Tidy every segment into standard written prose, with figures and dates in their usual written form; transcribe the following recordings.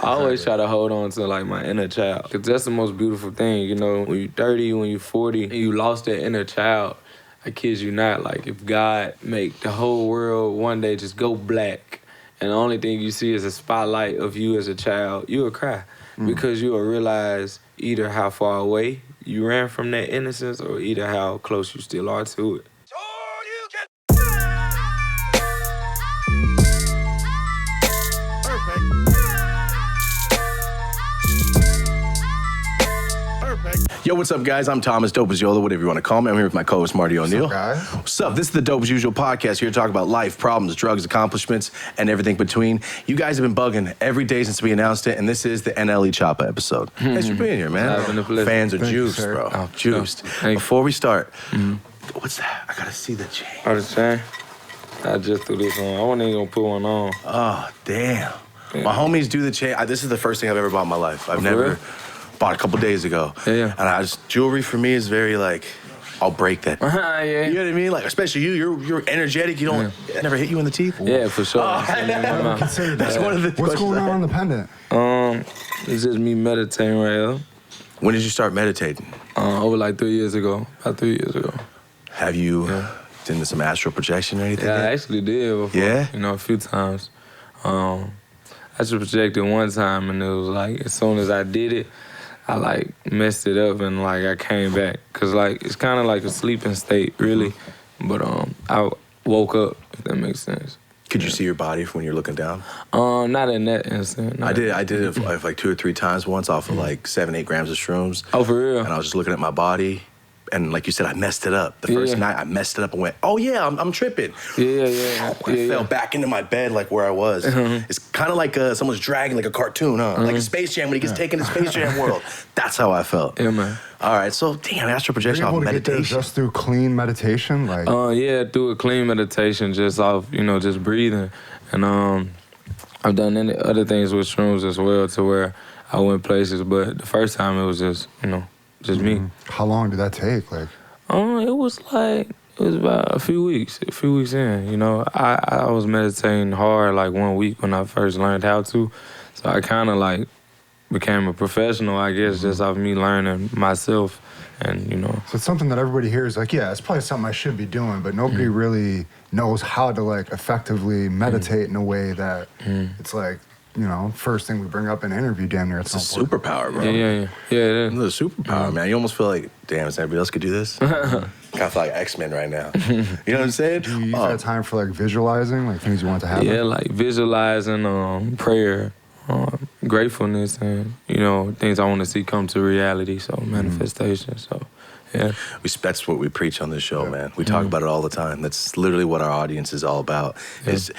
I always try to hold on to like my inner child, because that's the most beautiful thing, you know. When you're 30, when you're 40, and you lost that inner child, I kid you not, like if God make the whole world one day just go black, and the only thing you see is a spotlight of you as a child, you will cry. Because you will realize either how far away you ran from that innocence or either how close you still are to it. Yo, what's up, guys? I'm Thomas, dope as Yola, whatever you want to call me. I'm here with my co-host, Marty O'Neill. What's up, guys? What's up? This is the Dope as Usual podcast. Here to talk about life, problems, drugs, accomplishments, and everything between. You guys have been bugging every day since we announced it, and this is the NLE Choppa episode. Thanks for being here, man. Fans are juiced, bro. Oh, Juiced. Before we start, what's that? I gotta see the chain. Oh, the chain? I just threw this on. I wasn't even gonna put one on. Oh, damn. My homies do the chain. This is the first thing I've ever bought in my life. I've never... Bought a couple days ago. Yeah. And jewelry for me is very like, I'll break that. Yeah. You know what I mean? Like, especially you're energetic. You don't, it never hit you in the teeth? Yeah, for sure. That's one of the What's going on in the pendant? It's just me meditating right here. When did you start meditating? Over like 3 years ago. About 3 years ago. Have you done some astral projection or anything? Yeah, I actually did before. Yeah? You know, a few times. I just projected one time, and it was like, as soon as I did it, I like messed it up, and like I came back. Cause like it's kind of like a sleeping state, really. But I woke up, if that makes sense. Could you see your body from when you're looking down? Not in that instant. I did it like 2 or 3 times once off of like 7-8 grams of shrooms. Oh, for real? And I was just looking at my body. And like you said, I messed it up. The first night, I messed it up and went, oh yeah, I'm tripping. Yeah. I fell back into my bed like where I was. It's kind of like someone's dragging like a cartoon, huh? Like a Space Jam when he gets taken to Space Jam world. That's how I felt. Yeah, man. All right, so damn, astral projection off meditation. Get there just through clean meditation? Like, yeah, through a clean meditation, just off, just breathing. And I've done other things with shrooms as well, to where I went places, but the first time it was just, just me. How long did that take? Like, it was about a few weeks in. I was meditating hard like 1 week when I first learned how to. So I kind of like became a professional, I guess, just off me learning myself. And, So it's something that everybody hears like, yeah, it's probably something I should be doing, but nobody really knows how to like effectively meditate in a way that it's like, first thing we bring up in an interview, damn near. It's a superpower, bro. Yeah, it is. It's a superpower, man. You almost feel like, damn, is everybody else could do this? Kind of feel like X-Men right now. You know what I'm saying? Do you use that time for like visualizing, like things you want to happen? Yeah, like visualizing, prayer, gratefulness, and, things I want to see come to reality, so manifestation, so... Yeah, that's what we preach on this show, man. We talk about it all the time. That's literally what our audience is all about. Is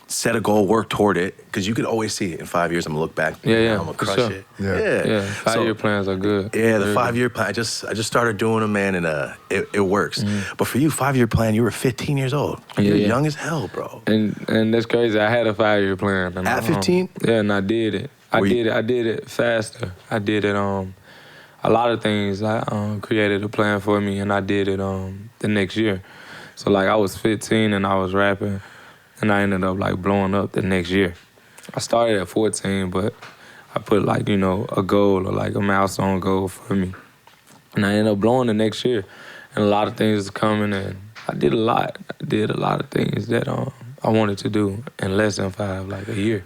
set a goal, work toward it, because you could always see it in 5 years. I'm gonna look back. I'm gonna crush it. Yeah. 5-year plans are good. Yeah, the 5-year plan. I just started doing them, man, and it works. But for you, 5-year plan, you were 15 years old. You're young as hell, bro. And that's crazy. I had a 5-year plan. And at 15? Yeah, and I did it. I did it faster. I did it. A lot of things. I created a plan for me, and I did it the next year. So like I was 15 and I was rapping. And I ended up like blowing up the next year. I started at 14, but I put like, a goal or like a milestone goal for me. And I ended up blowing the next year. And a lot of things is coming, and I did a lot. I did a lot of things that I wanted to do in less than 5, like a year.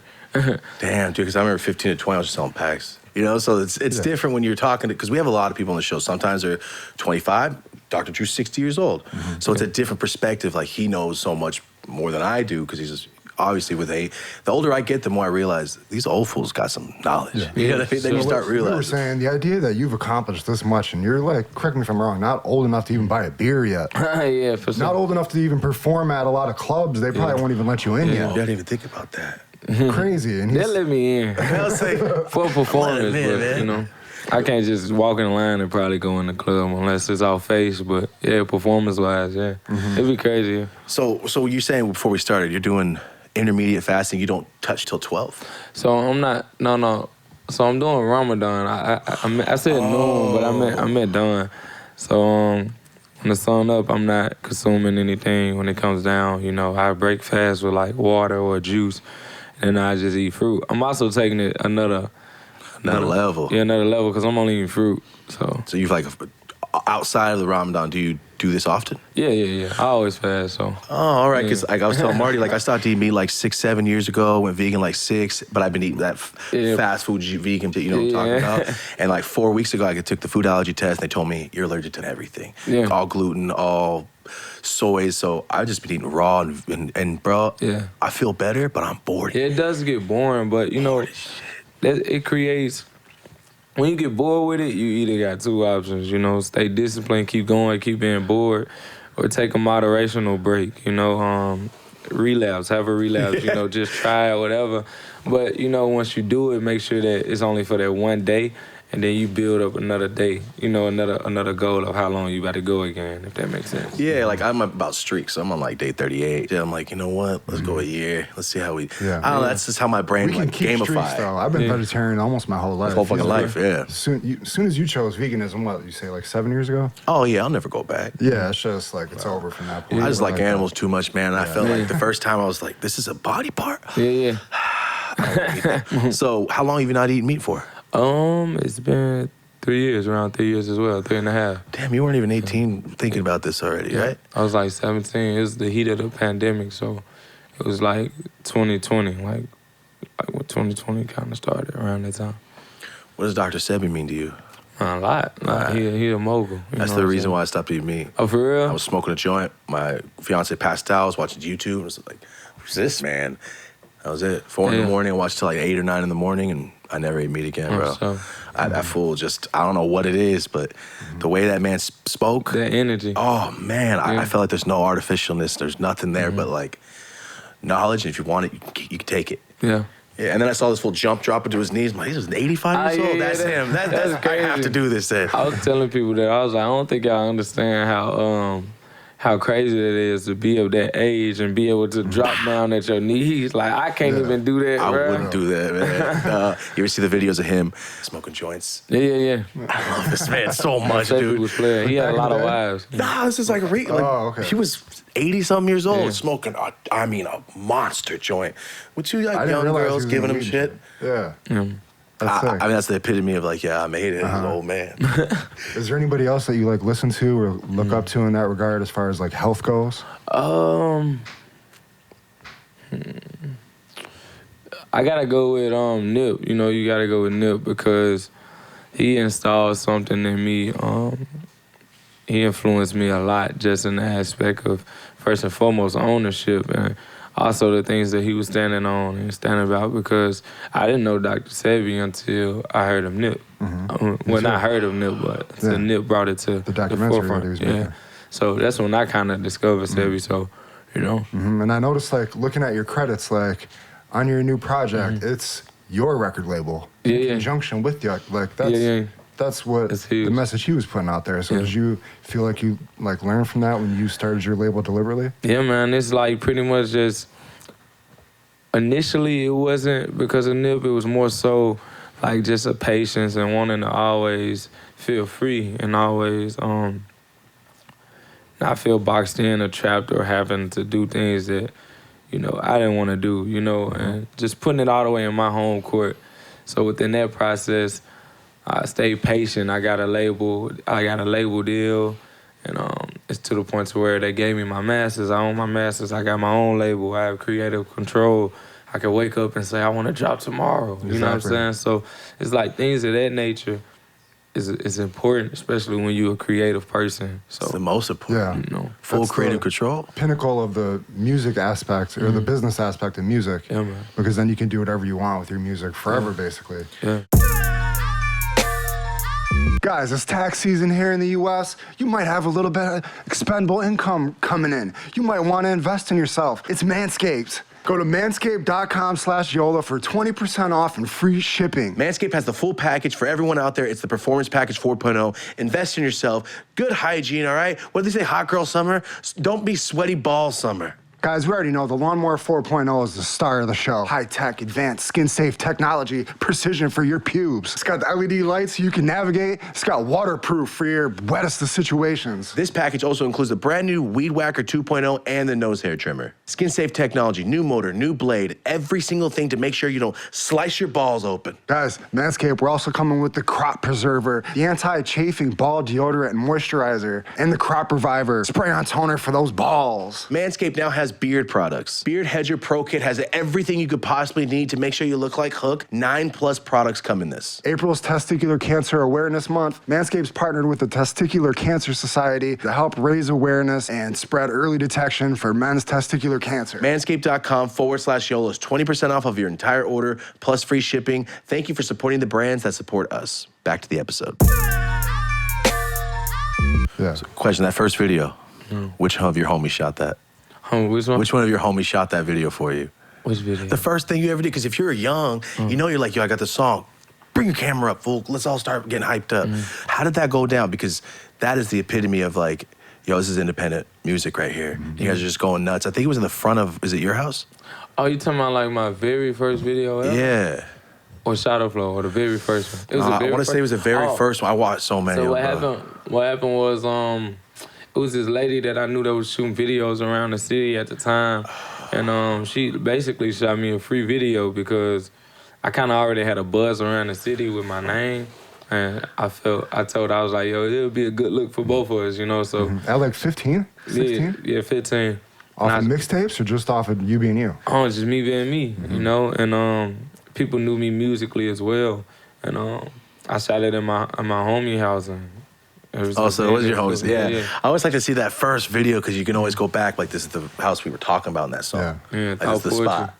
Damn, dude, because I remember 15 to 20, I was just selling packs. So it's different when you're talking, because we have a lot of people on the show. Sometimes they're 25, Dr. Drew's 60 years old. So it's a different perspective. Like, he knows so much more than I do, because he's just, obviously the older I get, the more I realize these old fools got some knowledge. Yeah. You know what I mean? Then you start realizing. You were saying the idea that you've accomplished this much, and you're like, correct me if I'm wrong, not old enough to even buy a beer yet. Yeah, for sure. Not old enough to even perform at a lot of clubs. They probably won't even let you in yet. I didn't even think about that. Crazy. And they let me in. For performance, but I can't just walk in the line and probably go in the club unless it's off face. But yeah, performance-wise, it'd be crazy. So you're saying before we started, you're doing intermediate fasting. You don't touch till 12. So I'm not. No. So I'm doing Ramadan. I said noon, but I meant dawn. So when the sun up, I'm not consuming anything when it comes down. I break fast with like water or juice. and I just eat fruit. I'm also taking it another level. Yeah, another level, because I'm only eating fruit. So you've like, outside of the Ramadan, do you do this often? Yeah. I always fast, so. Oh, all right, because like I was telling Marty, like I started eating meat like 6-7 years ago, went vegan like 6, but I've been eating that fast food vegan, you know what I'm talking about? And like 4 weeks ago, I took the food allergy test, and they told me, you're allergic to everything. Yeah. All gluten, all soy, so I've just been eating raw, and bro, I feel better, but I'm bored. Yeah, it does get boring, but you know, it creates, when you get bored with it, you either got two options, you know, stay disciplined, keep going, keep being bored, or take a moderational break, you know, relapse, have a relapse, you know, just try it, whatever. But, you know, once you do it, make sure that it's only for that one day, and then you build up another day, you know, another goal of how long you got to go again, if that makes sense. Yeah, like I'm about streaks, so I'm on like day 38. Yeah, I'm like, you know what? Let's go a year. Let's see how we. Yeah. I don't know. That's just how my brain like gamifies. Streaks, though. I've been vegetarian almost my whole life. My whole fucking life, yeah. As soon as you chose veganism, what you say, like 7 years ago? Oh yeah, I'll never go back. Yeah, it's just like it's over from that point. I just like animals too much, man. And I felt like the first time I was like, this is a body part. Yeah. So how long have you not eaten meat for? It's been 3 years, around 3 years as well, 3.5. Damn, you weren't even 18 thinking about this already, right? I was like 17. It was the heat of the pandemic, so it was like 2020, like when 2020 kind of started around that time. What does Dr. Sebi mean to you? A lot. He a mogul. That's the reason why I stopped eating meat. Oh, for real? I was smoking a joint. My fiance passed out. I was watching YouTube. And I was like, who's this, man? That was it. 4 in the morning. I watched till like 8 or 9 in the morning, and I never ate meat again, bro. That fool just, I don't know what it is, but the way that man spoke. That energy. Oh, man. I felt like there's no artificialness. There's nothing there but like knowledge. And if you want it, you can take it. Yeah. Yeah, and then I saw this fool jump drop into his knees. I'm like, he's 85 years old. That's him. That's crazy. I have to do this then. I was telling people that, I was like, I don't think y'all understand how crazy it is to be of that age and be able to drop down at your knees. Like, I can't even do that, I bro. wouldn't do that, man. You ever see the videos of him smoking joints? Yeah. I love this man so much, dude. Was playing. He had a lot of wives. Nah, this is like he was 80-something years old smoking, a monster joint. With two young girls giving him shit. Yeah. I mean, that's the epitome of like, I made it. He's an old man. Is there anybody else that you like listen to or look up to in that regard as far as like health goes? I gotta go with Nip. You know, you gotta go with Nip because he installed something in me. He influenced me a lot just in the aspect of, first and foremost, ownership and also the things that he was standing on and standing about, because I didn't know Dr. Sebi until I heard of Nip. I heard of Nip, but the Nip brought it to the forefront. So that's when I kind of discovered Sebi, so, you know. And I noticed, like, looking at your credits, like, on your new project, it's your record label in conjunction with you. Like, that's what the message he was putting out there. So did you feel like you like learned from that when you started your label deliberately? Yeah, man. It's like pretty much just, initially it wasn't because of Nip. It was more so like just a patience and wanting to always feel free and always not feel boxed in or trapped or having to do things that, you know, I didn't want to do, you know, and just putting it all the way in my home court. So within that process, I stayed patient. I got a label deal, and it's to the point to where they gave me my masters. I own my masters. I got my own label. I have creative control. I can wake up and say, I want to drop tomorrow. You know what I'm saying? So it's like things of that nature is important, especially when you're a creative person. So it's the most important. You know, full creative control. Pinnacle of the music aspect or the business aspect of music. Yeah, man. Because then you can do whatever you want with your music forever, basically. Yeah. Guys, it's tax season here in the U.S. You might have a little bit of expendable income coming in. You might want to invest in yourself. It's Manscaped. Go to manscaped.com/Yola for 20% off and free shipping. Manscaped has the full package for everyone out there. It's the Performance Package 4.0. Invest in yourself. Good hygiene, all right? What do they say, hot girl summer? Don't be sweaty ball summer. Guys, we already know the Lawnmower 4.0 is the star of the show. High-tech, advanced, skin-safe technology, precision for your pubes. It's got the LED lights so you can navigate. It's got waterproof for your wettest of situations. This package also includes the brand new Weed Whacker 2.0 and the nose hair trimmer. Skin-safe technology, new motor, new blade, every single thing to make sure you don't slice your balls open. Guys, Manscaped, we're also coming with the Crop Preserver, the anti-chafing ball deodorant and moisturizer, and the Crop Reviver spray-on toner for those balls. Manscaped now has beard products. Beard Hedger Pro Kit has everything you could possibly need to make sure you look like Hook. 9+ products come in this. April's Testicular Cancer Awareness Month. Manscaped's partnered with the Testicular Cancer Society to help raise awareness and spread early detection for men's testicular cancer. Manscaped.com/YOLA is 20% off of your entire order, plus free shipping. Thank you for supporting the brands that support us. Back to the episode. Yeah. So, question, that first video, which one of your homies shot that? Which one? Which one of your homies shot that video for you? Which video? The first thing you ever did, because if you're young, you know you're like, yo, I got the song. Bring your camera up, fool. Let's all start getting hyped up. How did that go down? Because that is the epitome of like, yo, this is independent music right here. You guys are just going nuts. I think it was in the front of, is it your house? Oh, you talking about like my very first video ever? Yeah. Or Shadow Flow, or the very first one? It was I want to say it was the very first one. I watched so many so of them. what happened was, it was this lady that I knew that was shooting videos around the city at the time. And she basically shot me a free video because I kind of already had a buzz around the city with my name. And I told her, I was like, yo, it would be a good look for both of us, you know, so. At like 15? 16? Yeah, 15. Off of mixtapes or just off of you being you? Oh, just me being me, you know, and people knew me musically as well. And I shot it in my homie house. And so it was your homies. Yeah. I always like to see that first video because you can always go back, like, this is the house we were talking about in that song. Yeah, like, this is the spot.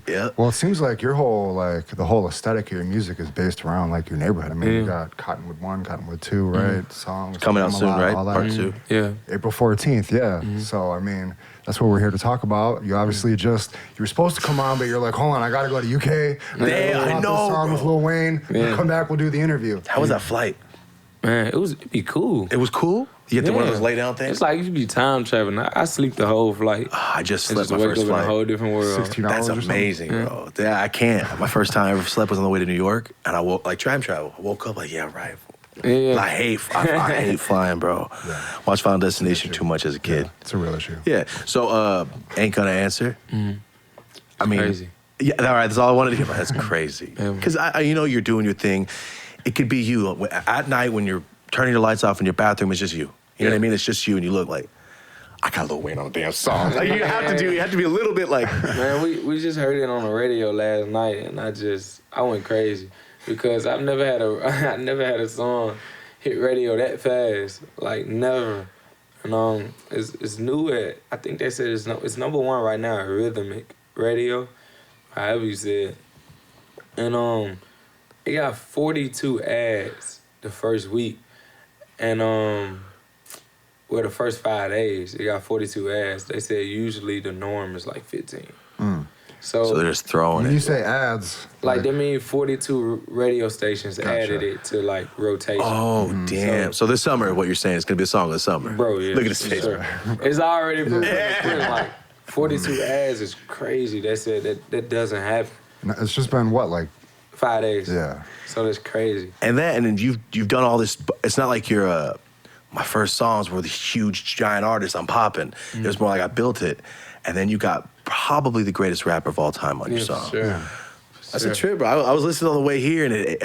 Yeah. Well, it seems like your whole, like, the whole aesthetic of your music is based around, like, your neighborhood. I mean, you got Cottonwood 1, Cottonwood 2, right? Songs. Coming out soon, right? Part 2. Yeah. April 14th, yeah. So, I mean, that's what we're here to talk about. You obviously you were supposed to come on, but you're like, hold on, I gotta go to UK. I know, this song with Lil Wayne. Yeah. Come back, we'll do the interview. How was that flight? Man, it'd be cool. It was cool? You get to one of those lay down things? It's like you be time traveling. I sleep the whole flight. I just slept just my wake first up flight. in a whole different world. 16 hours. That's amazing, bro. Yeah, I can't. My first time I ever slept was on the way to New York, and I woke, like, time travel. I woke up like, yeah, right. Yeah. I hate flying, bro. Yeah. Watched Final Destination too much as a kid. Yeah, it's a real issue. Yeah. So, ain't gonna answer. I mean, crazy. Yeah. All right. That's all I wanted to hear. That's crazy. Because you know, you're doing your thing. It could be you at night when you're turning your lights off in your bathroom. It's just you. You know what I mean? It's just you, and you look like, I got Lil Wayne on a damn song. Like you have to be a little bit like. Man, we just heard it on the radio last night, and I went crazy because I never had a song hit radio that fast, like never. And it's new at, I think they said it's number 1 right now at Rhythmic Radio, however you said. And it got 42 ads the first week, and well, the first 5 days it got 42 ads. They said usually the norm is like 15. So they're just throwing when it. you say ads, like they mean 42 radio stations added it to like rotation. Oh, damn. So this summer, what you're saying is going to be a song of the summer. Bro, yeah. Look at his face. Sure. It's already proven. Like 42 ads is crazy. They said that doesn't happen. it's just been what, like 5 days. Yeah. So that's crazy. And then you've done all this. It's not like you're my first songs were the huge giant artist. I'm popping. It was more like I built it, and then you got probably the greatest rapper of all time on your song. Sure. Yeah. That's a trip, bro. I was listening on the way here, and it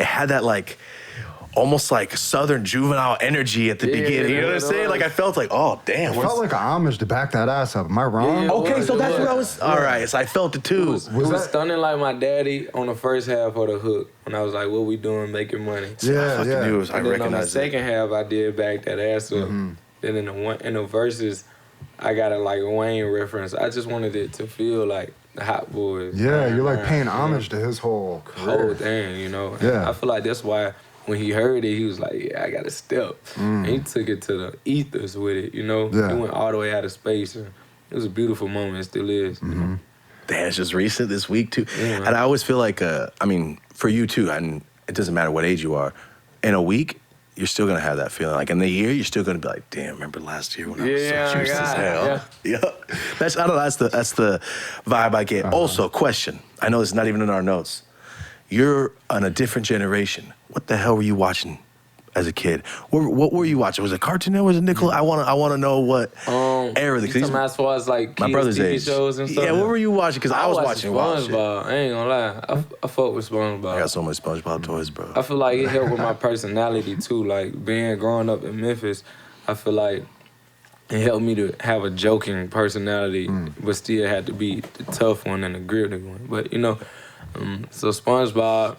had that like almost like Southern juvenile energy at the beginning. You know what I'm saying? Like I felt like, oh damn. It felt like an homage to back that ass up. Am I wrong? Yeah, Okay, so that's was. what I was. All right, so I felt it too. It was stunning like my daddy on the first half of the hook when I was like, what we doing making money. Yeah, I yeah. knew it was, I And then on the recognized it. second half, I did back that ass up. Then in the verses, I got a like Wayne reference. I just wanted it to feel like the Hot Boys. Yeah, you're like paying homage to his whole career. Whole thing, you know. And Yeah. I feel like that's why when he heard it, he was like, yeah, I got to step. And he took it to the ethers with it, you know. Yeah. He went all the way out of space. And it was a beautiful moment. It still is. You know? Damn, it's just recent this week too. Yeah. And I always feel like, I mean, for you too, and it doesn't matter what age you are, in a week, you're still gonna have that feeling. Like in the year, you're still gonna be like, damn, remember last year when I was so juiced as hell? Yeah. That's the vibe I get. Also, question. I know it's not even in our notes. You're on a different generation. What the hell were you watching as a kid? What were you watching? Was it Cartoon Network? Was it Nickel? I wanna know what era. You talking about as far as like my brother's TV age shows and stuff? Yeah, what were you watching? Because I was watching SpongeBob. I ain't gonna lie. I fuck with SpongeBob. I got so many SpongeBob toys, bro. I feel like it helped with my personality too. Like growing up in Memphis, I feel like it helped me to have a joking personality, but still had to be the tough one and the gritty one. But you know, so SpongeBob,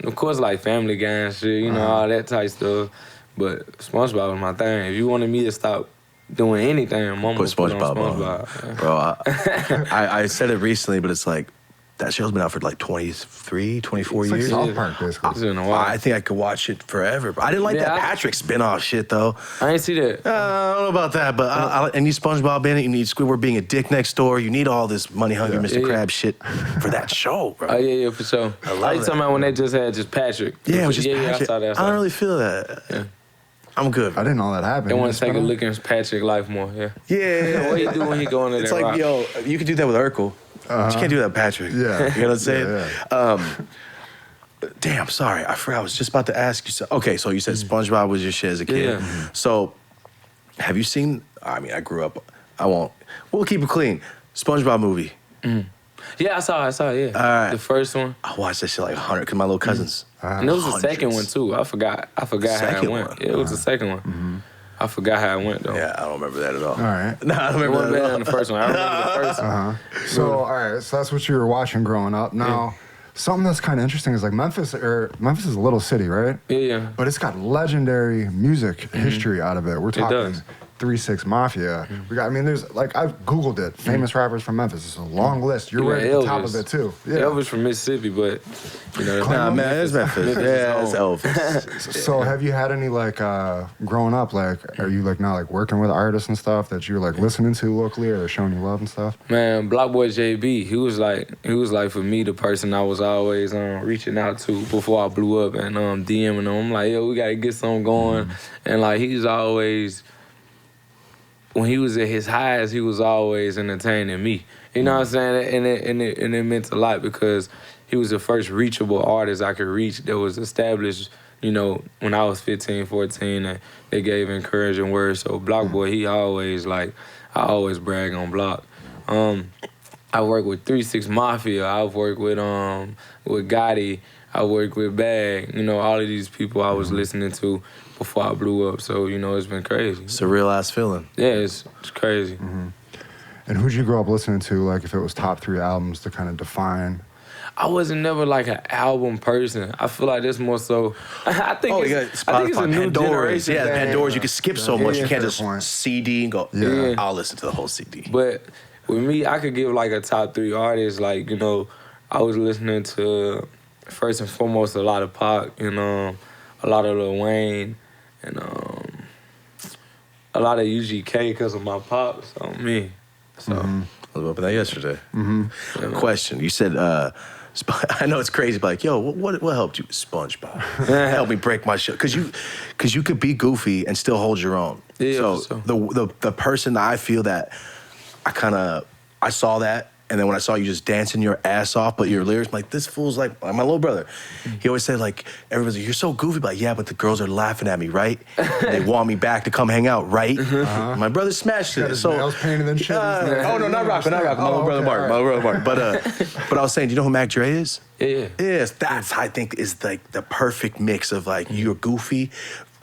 of course, like Family Guy and shit, you know, all that type stuff. But SpongeBob was my thing. If you wanted me to stop doing anything, Mama put SpongeBob on SpongeBob. On. Bro, I said it recently, but it's like, that show's been out for like 23, 24 years. Like South Park, basically. It's been a while. I think I could watch it forever. I didn't like that Patrick spinoff shit, though. I ain't see that. I don't know about that, but I need SpongeBob in it. You need Squidward being a dick next door. You need all this money-hungry Mr. Krabs shit for that show, bro. Oh, yeah, for sure. I love you talking about when they just had Patrick? Yeah, it was just Patrick. I saw that. I don't really feel that. Yeah. I'm good. I didn't know that happened. They want to take a look at Patrick life more, Yeah. What he do when he go into that It's like, rock? yo, you can do that with Urkel. But you can't do that with Patrick. Yeah. You know what I'm saying? Yeah. Damn, sorry. I forgot. I was just about to ask you. Okay, so you said SpongeBob was your shit as a kid. Yeah. So, have you seen, I mean, I grew up, we'll keep it clean. SpongeBob movie. Yeah, I saw it, yeah. All right. The first one. I watched that shit like 100, because my little cousins. And it was the second one, too. I forgot how it went. Yeah, it was the second one. I forgot how it went, though. Yeah, I don't remember that at all. All right. No, I don't remember that at all. The first one. I remember the first one. So, all right, so that's what you were watching growing up. Now, something that's kind of interesting is like Memphis is a little city, right? Yeah. But it's got legendary music history out of it. We're talking does. 3-6 Mafia. We got, I mean, there's like, I've Googled it. Famous rappers from Memphis. It's a long list. You're right at the top of it too. Yeah. Elvis from Mississippi, but you know, nah, man, it's Memphis. Yeah, it's Elvis. So have you had any like growing up, like are you like now like working with artists and stuff that you're like listening to locally or they're showing you love and stuff? Man, Block Boy JB, he was like for me the person I was always reaching out to before I blew up and DMing him. I'm like, yo, we gotta get something going. And like he's always, when he was at his highest, he was always entertaining me. You know what I'm saying? And it meant a lot because he was the first reachable artist I could reach that was established, you know, when I was 15, 14, and they gave encouraging words. So Block Boy, he always, like, I always brag on Block. I work with 3-6 Mafia. I've worked with Gotti. I worked with Bag. You know, all of these people I was listening to before I blew up. So, you know, it's been crazy. It's a real-ass feeling. Yeah, it's crazy. And who'd you grow up listening to, like, if it was top 3 albums to kind of define? I wasn't never like an album person. I feel like that's more so. I think it's a new generation. Yeah, the Pandoras. You can skip so much. You can't just point. CD and go, I'll listen to the whole CD. But with me, I could give like a top 3 artists. Like, you know, I was listening to, first and foremost, a lot of Pac and a lot of Lil Wayne and a lot of UGK because of my pops on me. So I was up with that yesterday. Question: you said, I know it's crazy, but like, yo, what helped you? SpongeBob helped me break my shit because you could be goofy and still hold your own. Yeah, so the person that I feel that I saw that. And then when I saw you just dancing your ass off, but your lyrics, I'm like, this fool's like my little brother. He always said, like, everybody's like, you're so goofy. But like, yeah, but the girls are laughing at me, right? They want me back to come hang out, right? My brother smashed it. So nails painted and shit. Oh no, not Rock. My little brother Mark. My little brother Mark. But I was saying, do you know who Mac Dre is? Yeah. Yes, that's I think is like the perfect mix of like you're goofy,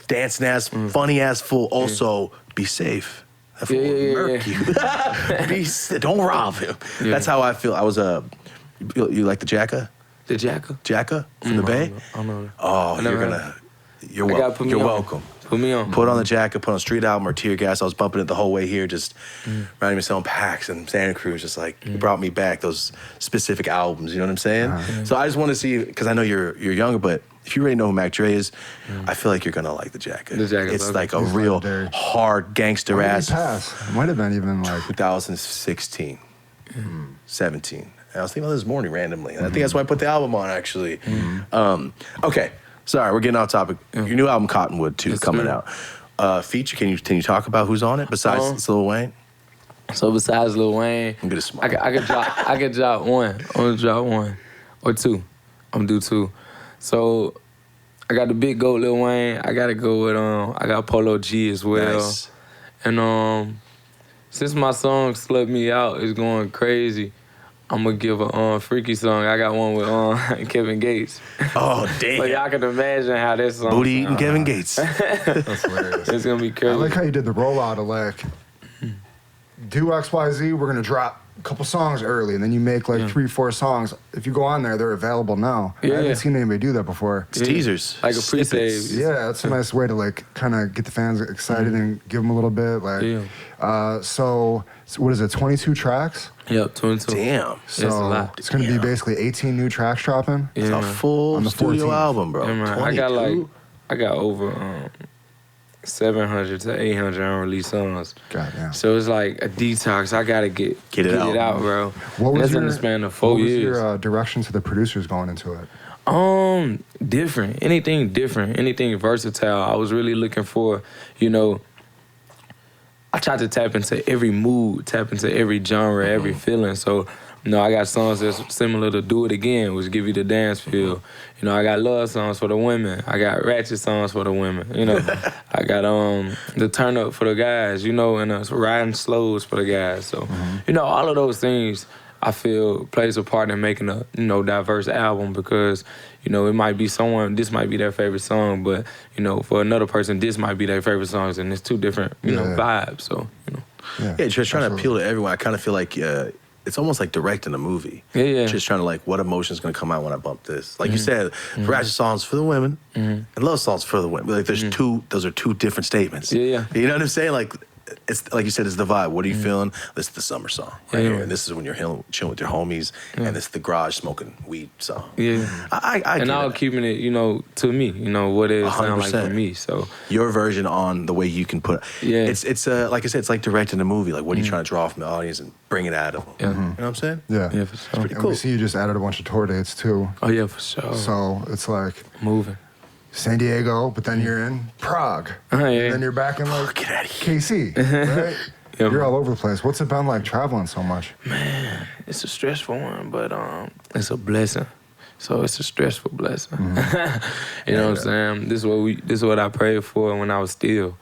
dancing ass, funny ass fool. Also, be safe. Murk you. Don't rob him. Yeah. That's how I feel. I was you like the Jacka? The Jacka? Jacka from the Bay? I know. Oh, you're welcome. Put me on. Put on the Jacka, put on Street Album or Tear Gas. I was bumping it the whole way here, just riding me selling packs and Santa Cruz, just like it brought me back those specific albums, you know what I'm saying? So I just want to see, because I know you're younger, but if you already know who Mac Dre is, I feel like you're gonna like the Jacka. The Jacka, it's like a real hard gangster ass. It might have been even like 2016, 17. And I was thinking about this morning randomly. And I think that's why I put the album on, actually. Okay, Sorry, we're getting off topic. Your new album, Cottonwood, too, coming out. Feature, can you talk about who's on it besides Lil Wayne? So besides Lil Wayne, I'm gonna smile. I could drop one. I'm gonna drop one or two. I'm gonna do two. So I got the big goat Lil Wayne. I gotta go with I got Polo G as well. Nice. And since my song Slut Me Out is going crazy, I'm gonna give a freaky song. I got one with Kevin Gates. Oh, damn. So y'all can imagine how this song Booty eating Kevin Gates. That's hilarious. It's gonna be crazy. I like how you did the rollout of like, do XYZ, we're gonna drop a couple songs early, and then you make like 3-4 songs. If you go on there, they're available now. I haven't seen anybody do that before. It's teasers. Like a pre-save. Yeah, that's a nice way to like kind of get the fans excited and give them a little bit. Like, so what is it? 22 tracks. Yep, 22. Damn. So it's gonna be basically 18 new tracks dropping. It's a full on the studio 14th. album, bro. Yeah, man. I got over 700 to 800 unreleased songs. Goddamn. So it's like a detox. I gotta get it out, bro. What was in the span of 4 years. What was your direction to the producers going into it? Different. Anything different. Anything versatile. I was really looking for, I tried to tap into every mood, tap into every genre, every feeling. So, I got songs that's similar to Do It Again, which give you the dance feel. I got love songs for the women. I got ratchet songs for the women. I got the turn up for the guys, and riding slows for the guys. So, all of those things I feel plays a part in making a, diverse album because, it might be this might be their favorite song, but, for another person, this might be their favorite songs, and it's two different, vibes. So, Yeah, just trying to appeal to everyone. I kind of feel like it's almost like directing a movie. Yeah. Just trying to like, what emotion's gonna come out when I bump this? Like you said, ratchet songs for the women and love songs for the women. Like there's those are two different statements. Yeah. You know what I'm saying? Like, it's like you said, it's the vibe. What are you feeling? This is the summer song right here. And this is when you're chilling with your homies. And this is the garage smoking weed song. Yeah. And I'll keeping it, to me, what it sound like for me. So your version on the way you can put it. It's like I said, it's like directing a movie. Like what are you trying to draw from the audience and bring it out of them? You know what I'm saying? Yeah. Yeah, for sure. It's pretty And cool. we see you just added a bunch of tour dates too. Oh, yeah, for sure. So it's like moving. San Diego, but then you're in Prague. Yeah. And then you're back in like Get out of here. KC, right? You're all over the place. What's it been like traveling so much? Man, it's a stressful one, but it's a blessing. So it's a stressful blessing. You know what I'm saying? This is what I prayed for when I was still.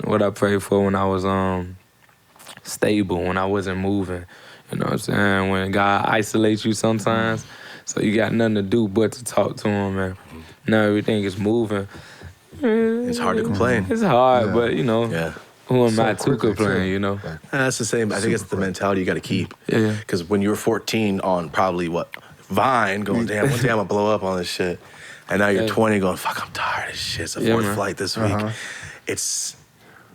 What I prayed for when I was stable, when I wasn't moving. You know what I'm saying? When God isolates you sometimes, so you got nothing to do but to talk to him, man. Now everything is moving. It's hard to complain. It's hard, but who am I to complain, That's the same. I think it's the mentality you got to keep. Yeah. Because when you were 14 on probably Vine, going, damn, one day I'm going to blow up on this shit. And now you're 20 going, fuck, I'm tired of this shit. It's a fourth flight this week.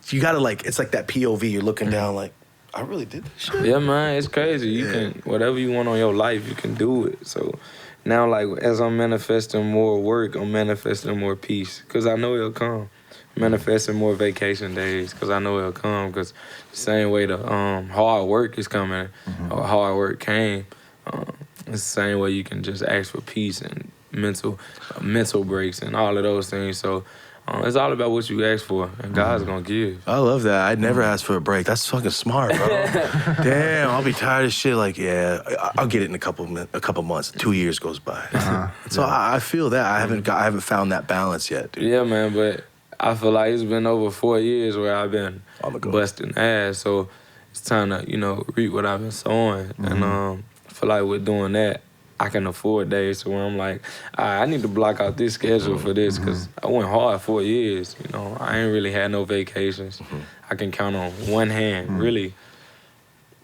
You got to it's like that POV. You're looking down like, I really did this shit. Yeah, man, it's crazy. You can, whatever you want on your life, you can do it. So now, as I'm manifesting more work, I'm manifesting more peace. Because I know it'll come. Manifesting more vacation days because I know it'll come. Because the same way the hard work is coming, or hard work came, it's the same way you can just ask for peace and mental breaks and all of those things. So it's all about what you ask for, and God's gonna give. I love that. I'd never ask for a break. That's fucking smart, bro. Damn, I'll be tired of shit. Like, I'll get it in a couple months. 2 years goes by. So I feel that I haven't found that balance yet, dude. Yeah, man, but I feel like it's been over 4 years where I've been busting ass. So it's time to reap what I've been sowing, and I feel like with doing that, I can afford days to where I'm like, I need to block out this schedule for this because I went hard 4 years. I ain't really had no vacations. I can count on one hand, really,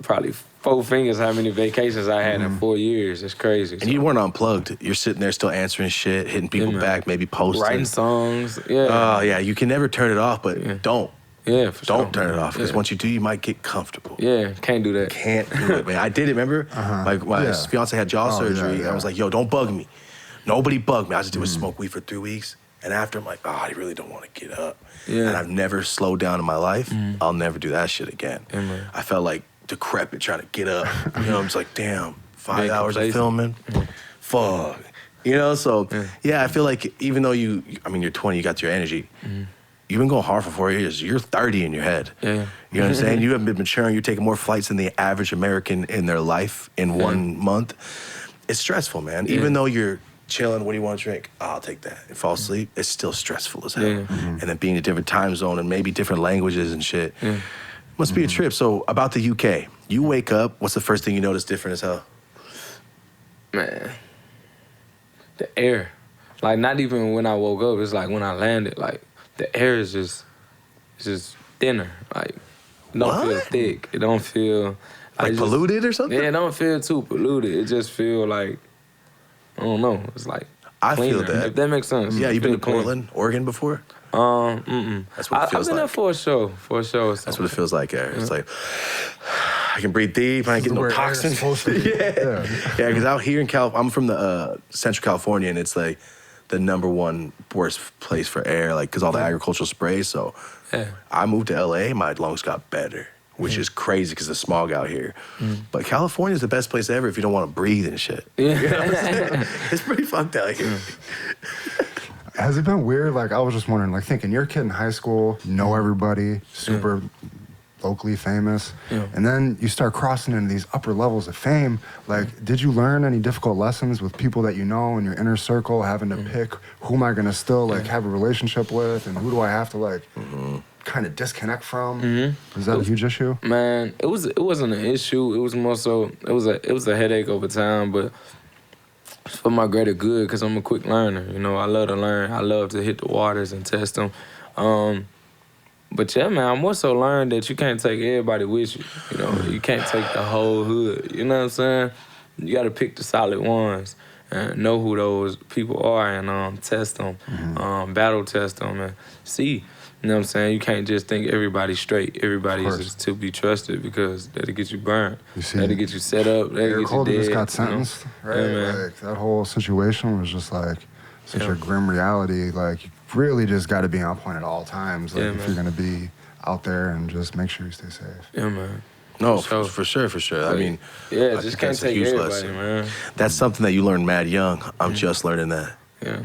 probably 4 fingers how many vacations I had in 4 years. It's crazy. And you weren't unplugged. You're sitting there still answering shit, hitting people back, maybe posting. Writing songs, Oh, yeah, you can never turn it off, but don't. Yeah, for sure. Don't turn it off, because once you do, you might get comfortable. Yeah, can't do that. Can't do it, man. I did it, remember? Like, my fiance had jaw surgery. I was like, yo, don't bug me. Nobody bugged me. I just did smoke weed for 3 weeks. And after, I'm like, I really don't want to get up. Yeah. And I've never slowed down in my life. I'll never do that shit again. I felt like decrepit trying to get up. I'm just like, damn, 5 hours of filming? Fuck. You know, so yeah, I feel like even though you're 20, you got your energy. You've been going hard for 4 years. You're 30 in your head. Yeah. You know what I'm saying? You have been maturing. You're taking more flights than the average American in their life in 1 month. It's stressful, man. Even though you're chilling, what do you want to drink? Oh, I'll take that. And fall asleep, it's still stressful as hell. And then being in a different time zone and maybe different languages and shit. Must be a trip. So about the UK, you wake up, what's the first thing you notice different as hell? Man, the air. Like, not even when I woke up, it's like when I landed, like, the air is just thinner. Like, it don't feel thick. It don't feel... Like polluted or something? Yeah, it don't feel too polluted. It just feel like, I don't know. It's like I cleaner, feel that. If that makes sense. Yeah, you've been to Portland, Oregon before? That's what it feels I've been there for a show. That's what it feels like there. It's like, I can breathe deep, I ain't getting no toxins. Yeah, because out here in I'm from the Central California, and it's like the #1 worst place for air, like, because all the agricultural sprays. So I moved to LA, my lungs got better, which is crazy because the smog out here. But California is the best place ever if you don't want to breathe and shit. Yeah. You know it's pretty fucked out here. Has it been weird? Like, I was just wondering, like, thinking you're a kid in high school, know everybody, super locally famous, and then you start crossing into these upper levels of fame. Like, did you learn any difficult lessons with people that you know in your inner circle, having to pick who am I going to still, like, have a relationship with, and who do I have to, like, kind of disconnect from? Is that a huge issue? Man, it wasn't an issue. It was more so, it was a headache over time, but it's for my greater good, because I'm a quick learner. You know, I love to learn. I love to hit the waters and test them. But yeah, man, I more so learned that you can't take everybody with you. You know, you can't take the whole hood. You know what I'm saying? You got to pick the solid ones and know who those people are and test them, battle test them, and see. You know what I'm saying? You can't just think everybody's straight. Everybody is to be trusted, because that'll get you burned. That'll get you set up. That'll get you dead. Just got sentenced, right? Yeah, man. Like, that whole situation was just like such a grim reality. Like, you really just got to be on point at all times. Like, if you're going to be out there, and just make sure you stay safe. Yeah, man. No, for sure. I mean, just can't take everybody, lesson. Man. That's something that you learn mad young. I'm just learning that. Yeah.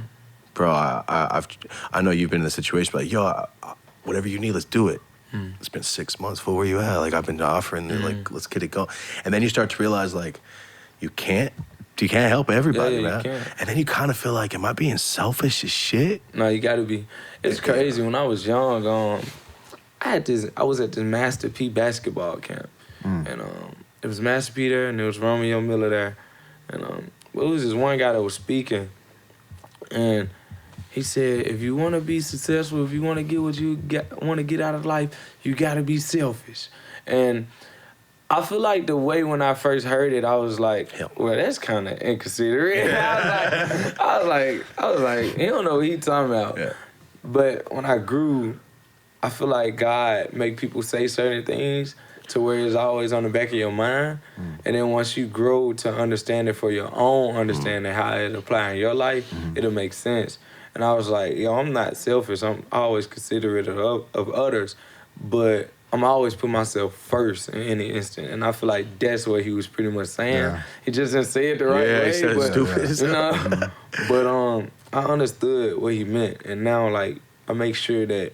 Bro, I know you've been in this situation, but like, yo, whatever you need, let's do it. It's been 6 months. Where you at? Like, I've been offering, like, let's get it going. And then you start to realize, like, you can't help everybody, man. And then you kind of feel like, am I being selfish as shit? No, you got to be. It's crazy. When I was young, I was at this Master P basketball camp, and it was Master P there, and there was Romeo Miller there, and it was this one guy that was speaking, and he said, if you want to be successful, if you want to get what you want to get out of life, you got to be selfish. And I feel like the way when I first heard it, I was like, well, that's kind of inconsiderate. I was like, he don't know what he talking about. Yeah. But when I grew, I feel like God make people say certain things to where it's always on the back of your mind. And then once you grow to understand it for your own understanding, how it apply in your life, it'll make sense. And I was like, yo, I'm not selfish. I'm always considerate of others, but I'm always put myself first in any instant. And I feel like that's what he was pretty much saying. Yeah. He just didn't say it the right way. He said but, stupid. You know? But I understood what he meant. And now, like, I make sure that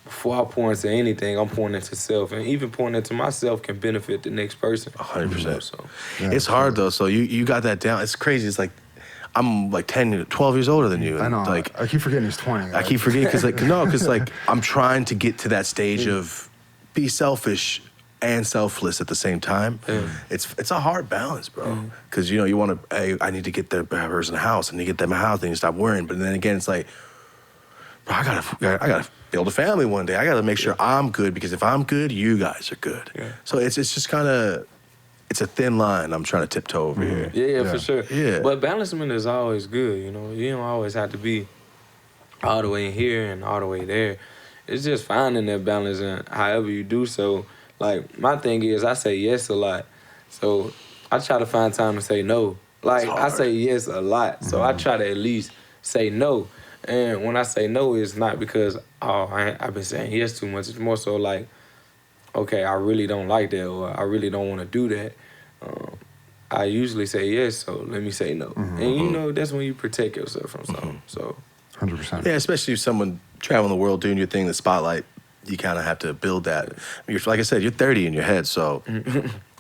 before I pour into anything, I'm pouring into self. And even pouring into myself can benefit the next person. 100%. So, it's hard, though. So you got that down. It's crazy. It's like, I'm like 10, 12 years older than you. I know. Like, I keep forgetting he's 20. I keep forgetting because like I'm trying to get to that stage of be selfish and selfless at the same time. It's a hard balance, bro. Because you want to, hey, I need to get the person a house, I need to get them a house, then you stop worrying. But then again, it's like, bro, I gotta build a family one day. I gotta make sure I'm good, because if I'm good, you guys are good. So it's just kind of. It's a thin line I'm trying to tiptoe over here. Yeah, for sure. Yeah. But balancement is always good, you know. You don't always have to be all the way in here and all the way there. It's just finding that balance, and however you do so. Like, my thing is, I say yes a lot. So I try to find time to say no. Like, I say yes a lot. So I try to at least say no. And when I say no, it's not because, I've been saying yes too much. It's more so like, okay, I really don't like that, or I really don't want to do that. I usually say yes, so let me say no. And you know, that's when you protect yourself from something. So 100%. Yeah, especially if someone traveling the world doing your thing, the spotlight, you kind of have to build that. Like I said, you're 30 in your head, so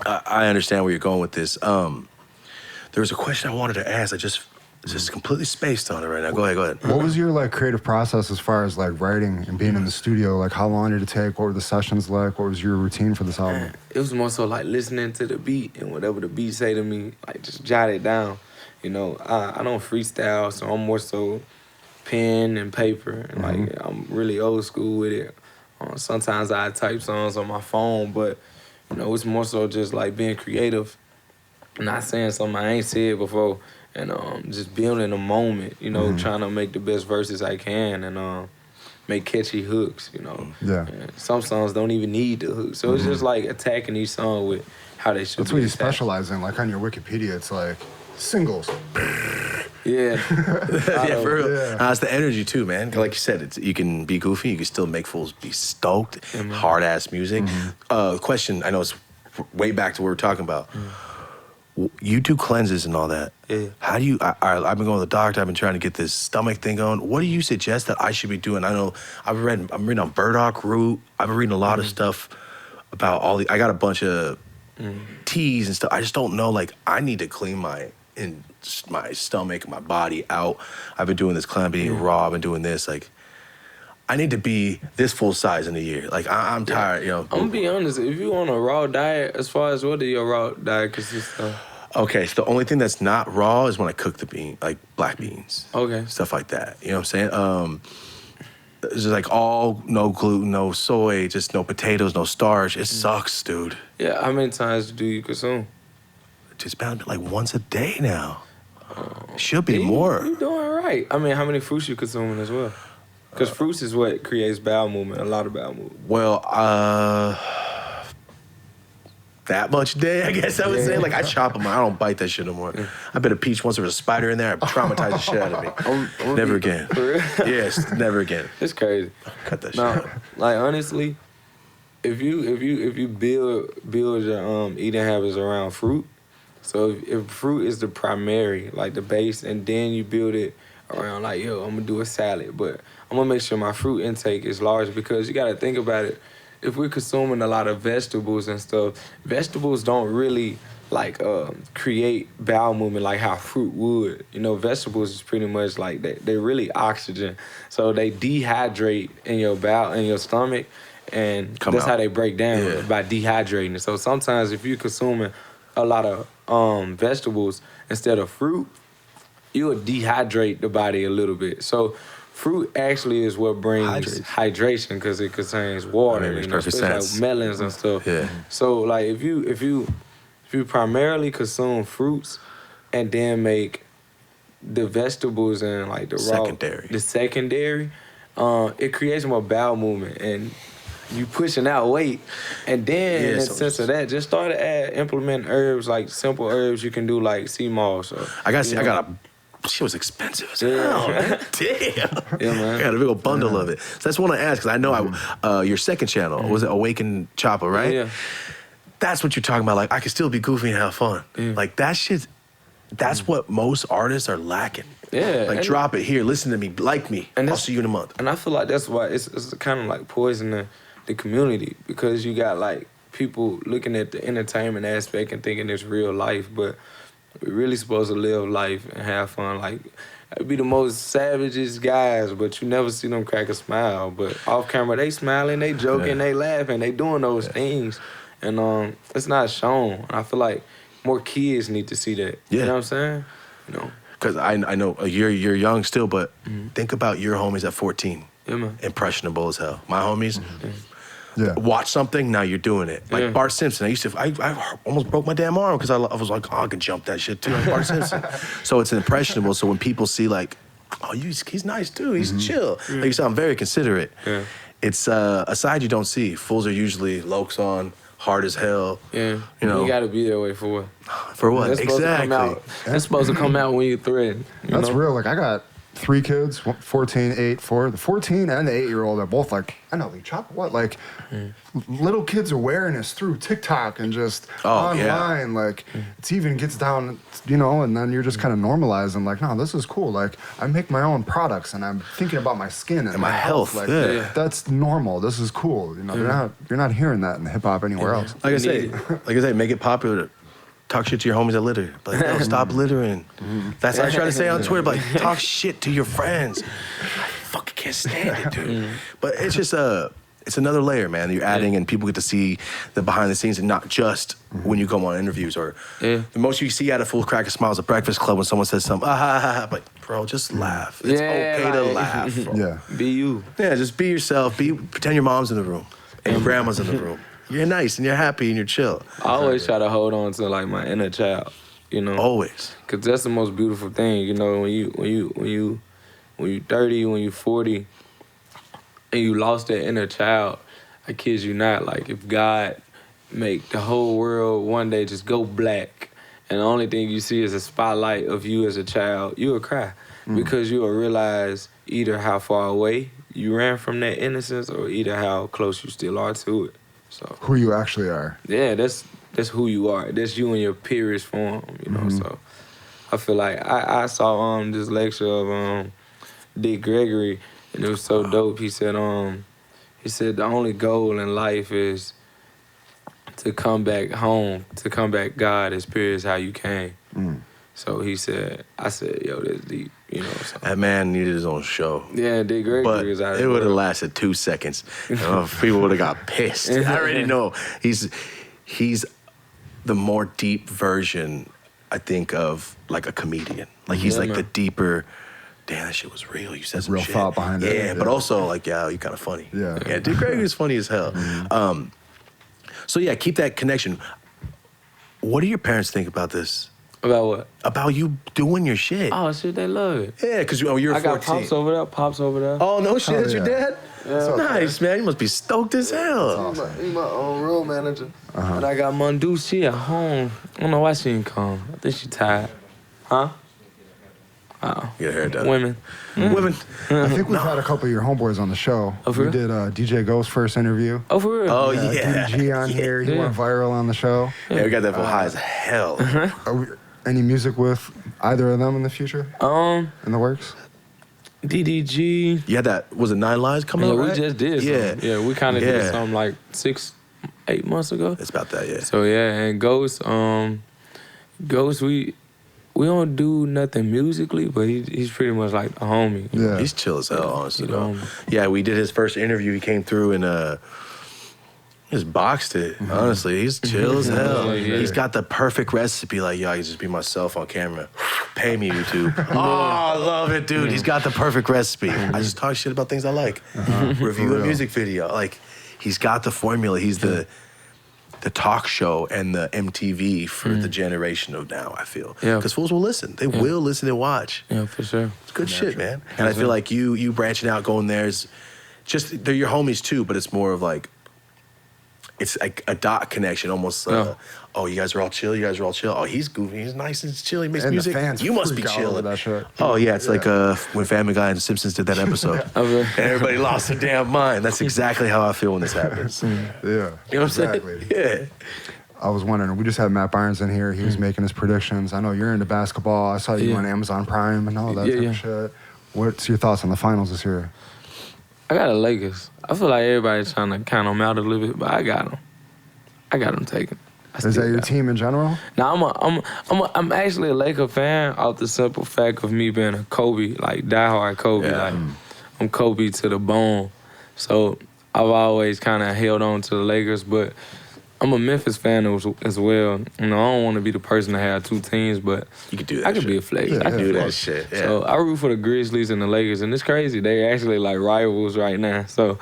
I understand where you're going with this. There was a question I wanted to ask. I just completely spaced on it right now. Go ahead. What was your like creative process as far as like writing and being in the studio? Like how long did it take? What were the sessions like? What was your routine for this album? It was more so like listening to the beat and whatever the beat say to me, like just jot it down. You know, I don't freestyle, so I'm more so pen and paper. And like I'm really old school with it. Sometimes I type songs on my phone, but you know, it's more so just like being creative, not saying something I ain't said before. And just building a moment, you know, trying to make the best verses I can and make catchy hooks, you know. Yeah. And some songs don't even need the hook. So it's just like attacking each song with how they should be. That's what you attacked. specialize in. Like on your Wikipedia, it's like singles. Yeah. Yeah, for real. Yeah. It's the energy too, man. Like you said, you can be goofy, you can still make fools be stoked, hard-ass music. Question, I know it's way back to what we were talking about. You do cleanses and all that. Yeah. How do you, I've been going to the doctor, I've been trying to get this stomach thing going. What do you suggest that I should be doing? I know, I'm reading on burdock root. I've been reading a lot of stuff about I got a bunch of teas and stuff. I just don't know, like, I need to clean my stomach, my body out. I've been doing this cleanse, I've been eating raw, I've been doing this, like, I need to be this full size in a year. Like, I'm tired, you know. I'm gonna be honest, if you on a raw diet, as far as what are your raw diet consist of? Okay, so the only thing that's not raw is when I cook the bean, like black beans. Okay. Stuff like that. You know what I'm saying? It's just like no gluten, no soy, just no potatoes, no starch. It sucks, dude. Yeah, how many times do you consume? Just about like once a day now. Should be more. You doing right. I mean, how many fruits you consuming as well? Because fruits is what creates bowel movement, a lot of bowel movement. Well, that much a day, I guess I would say. Like, I chop them. I don't bite that shit no more. I bit a peach once. There was a spider in there. It traumatized the shit out of me. Never again. For real? Yes, never again. It's crazy. Cut that shit Now, out. like, honestly, if you build your eating habits around fruit, so if fruit is the primary, like the base, and then you build it around like, yo, I'm gonna do a salad, but I'm gonna make sure my fruit intake is large because you gotta think about it. If we're consuming a lot of vegetables and stuff, vegetables don't really like create bowel movement like how fruit would. You know, vegetables is pretty much like they're really oxygen, so they dehydrate in your bowel, in your stomach, and that's how they break down by dehydrating. So sometimes if you're consuming a lot of vegetables instead of fruit, you will dehydrate the body a little bit. So fruit actually is what brings hydration because it contains water. Makes perfect sense. Like melons and stuff. Yeah. So like if you primarily consume fruits and then make the vegetables and like the secondary, it creates more bowel movement and you pushing out weight. And then in the sense of that, just start to implement herbs, like simple herbs you can do like sea moss. I got a shit was expensive as hell. Man. Damn. Yeah, man. I got a big old bundle of it. So that's what I asked, because I know your second channel, was it Awaken Choppa, right? Yeah. That's what you're talking about. Like, I can still be goofy and have fun. Yeah. Like, that shit, that's what most artists are lacking. Yeah. Like, drop it here, listen to me, like me, and I'll see you in a month. And I feel like that's why it's kind of like poisoning the community, because you got like people looking at the entertainment aspect and thinking it's real life, but we're really supposed to live life and have fun. Like, I'd be the most savagest guys, but you never see them crack a smile. But off camera, they smiling, they joking, they laughing, they doing those things. And it's not shown. And I feel like more kids need to see that. Yeah. You know what I'm saying? You know? Because I know you're young still, but think about your homies at 14. Yeah, man. Impressionable as hell. My homies, watch something, now you're doing it. Like Bart Simpson. I almost broke my damn arm because I was like, oh, I could jump that shit too, like Bart Simpson. So it's impressionable. So when people see like, oh, he's nice too, he's chill. Like you said, I'm very considerate. Yeah. It's a side you don't see. Fools are usually lokes on, hard as hell. Yeah. You know. You gotta be that way for what? For what? Exactly. It's supposed to come out when you threaten. That's real. Like, I got 3 kids, 14, 8, 4. The 14 and the 8-year-old are both like, NLE Choppa, what? Like, little kids' awareness through TikTok and just online, like, it's even gets down, you know, and then you're just kind of normalizing, like, no, this is cool. Like, I make my own products and I'm thinking about my skin and my health. Like, that's normal. This is cool. You know, you're not hearing that in hip hop anywhere else. Like I say, make it popular. Talk shit to your homies that litter. Like, yo, stop littering. That's what I try to say on Twitter. Like, talk shit to your friends. I fucking can't stand it, dude. But it's just it's another layer, man. You're adding, and people get to see the behind the scenes, and not just when you go on interviews or the most you see out of Full Crack of Smiles at Breakfast Club when someone says something. But bro, just laugh. It's okay to laugh. Bro. Be you. Yeah, just be yourself. Pretend your mom's in the room and your grandma's in the room. You're nice and you're happy and you're chill. I always try to hold on to like my inner child, you know. Always. Cause that's the most beautiful thing, you know. When you 30, when you 40, and you lost that inner child, I kid you not. Like if God make the whole world one day just go black, and the only thing you see is a spotlight of you as a child, you will cry because you will realize either how far away you ran from that innocence, or either how close you still are to it. So who you actually are. Yeah, that's who you are. That's you in your purest form, you know. So I feel like I saw this lecture of Dick Gregory, and it was so dope. He said the only goal in life is to come back home, to come back God as pure as how you came. So I said, yo, that's deep, you know. So. That man needed his own show. Yeah, Dick Gregory was out of it would have lasted 2 seconds. People would have got pissed. I already know. He's the more deep version, I think, of like a comedian. Like he's like the deeper, damn, that shit was real. You said some real shit. thought behind it. Yeah, but also like, yeah, you kind of funny. Yeah. Dick Gregory's funny as hell. So yeah, keep that connection. What do your parents think about this? About what? About you doing your shit. Oh, shit, they love it. Yeah, because you're 14. I got Pops over there. Oh, no shit, that's your dad? Yeah. Nice, man. You must be stoked as hell. He's my own road manager. And I got Mundu, she at home. I don't know why she didn't come. I think she tired. Huh? Oh. Get her hair done. Women. Women. I think we've had a couple of your homeboys on the show. Oh, for real? We did DJ Ghost's first interview. Oh, for real? Oh, yeah. DDG on here. He went viral on the show. Yeah, we got that for high as hell. Any music with either of them in the future? In the works? DDG. You had that, was it 9 Lives coming out, right? We just did something. Yeah, we kind of did something like 6-8 months ago. It's about that, yeah. So, yeah, and Ghost, we don't do nothing musically, but he's pretty much like a homie. Yeah. He's chill as hell, honestly, though. Yeah, we did his first interview. He came through and just boxed it, honestly. He's chill as hell. He's got the perfect recipe. Like, yo, I can just be myself on camera. Pay me, YouTube. Oh, I love it, dude. He's got the perfect recipe. I just talk shit about things I like. Review a music video. Like, he's got the formula. He's the talk show and the MTV for the generation of now, I feel. Yeah. Because fools will listen. They will listen and watch. Yeah, for sure. It's good shit, man. And I feel like you branching out, going there is just, they're your homies too, but it's more of like, it's like a dot connection, almost. Oh, you guys are all chill. Oh, he's goofy. He's nice and chill. He makes music. You must be chilling. Oh yeah, it's like when Family Guy and The Simpsons did that episode, and everybody lost their damn mind. That's exactly how I feel when this happens. Yeah, you know what I'm saying? Yeah. I was wondering. We just had Matt Barnes in here. He was making his predictions. I know you're into basketball. I saw you on Amazon Prime and all that type of shit. What's your thoughts on the finals this year? I got the Lakers. I feel like everybody's trying to count them out a little bit, but I got them. I got them taken. Is that your team in general? No, I'm actually a Laker fan off the simple fact of me being a Kobe, like diehard Kobe. Like I'm Kobe to the bone. So I've always kind of held on to the Lakers, but I'm a Memphis fan as well. You know, I don't want to be the person to have two teams, but you could do that. I could be a flex. I can do that shit. Yeah. So I root for the Grizzlies and the Lakers, and it's crazy. They're actually like rivals right now. So,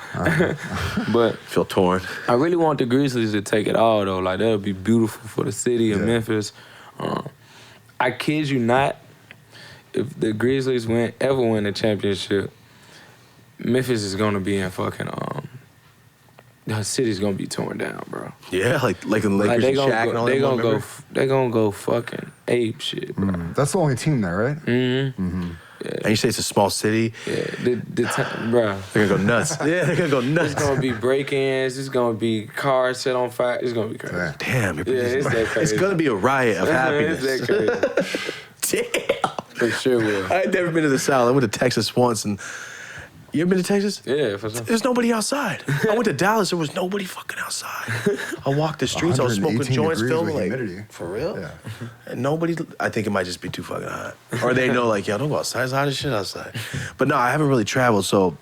but feel torn. I really want the Grizzlies to take it all though. Like that'll be beautiful for the city of Memphis. I kid you not, if the Grizzlies ever win the championship, Memphis is gonna be in fucking the city's gonna be torn down, bro. Yeah, like in the Lakers and Shaq and all that. They gonna go fucking ape shit, bro. That's the only team there, right? Mm-hmm. And you say it's a small city. Yeah, bro. They're gonna go nuts. Yeah, they're gonna go nuts. It's gonna be break-ins. It's gonna be cars set on fire. It's gonna be crazy. Damn, it's that crazy. It's gonna be a riot of happiness. It's that crazy. Damn. For sure will. I ain't never been to the South. I went to Texas once, and you ever been to Texas? Yeah, for sure. There's nobody outside. I went to Dallas. There was nobody fucking outside. I walked the streets. I was smoking joints, filming like, for real? Yeah. And nobody. I think it might just be too fucking hot, or they know like, yo, don't go outside. It's hot as shit outside. But no, I haven't really traveled. So